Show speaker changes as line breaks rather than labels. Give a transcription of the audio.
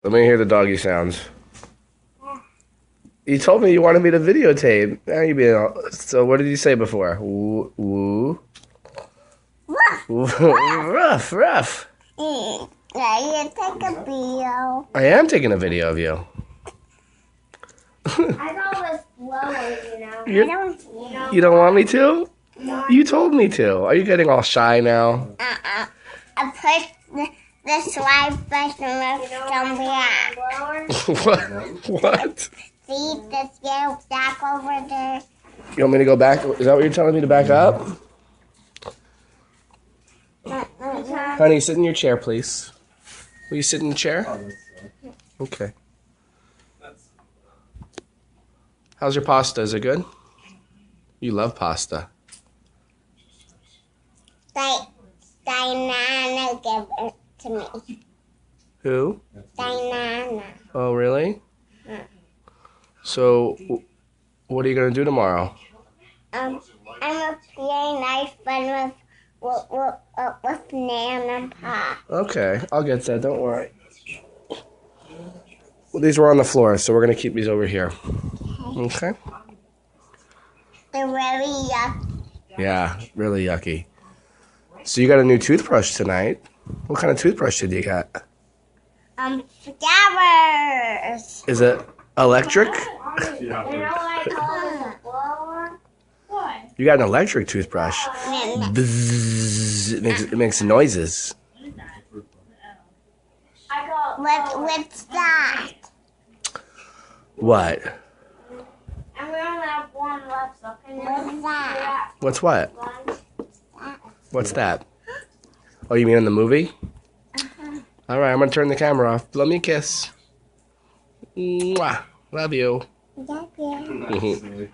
Let me hear the doggy sounds. You told me you wanted me to videotape. Now you being all... So what did you say before? Woo, woo. Ruff, rough.
Now you take a video.
I am taking a video of you.
I thought it was slower,
You don't want me to?
No.
You told me to. Are you getting all shy now?
I pushed the slide button with somebody.
What?
See the scale back over there?
You want me to go back? Is that what you're telling me, to back up? Honey, sit in your chair, please. Will you sit in the chair? Okay. How's your pasta? Is it good? You love pasta.
Diana gave it to me.
Who?
Diana.
Oh, really? So, what are you going to do tomorrow?
I'm gonna play nice fun with Nan and Pa.
Okay, I'll get that. Don't worry. Well, these were on the floor, so we're going to keep these over here. Okay?
They're really yucky.
Yeah, really yucky. So you got a new toothbrush tonight. What kind of toothbrush did you get?
Flowers.
Is it electric?
You know what I call it? A blower? What?
You got an electric toothbrush. Bzzz, it makes noises.
What's that?
What?
I'm gonna have one left. So what's that?
What's what? What's that? Oh, you mean in the movie? All right, I'm going to turn the camera off. Blow me a kiss. Mwah. Love you.
Love you.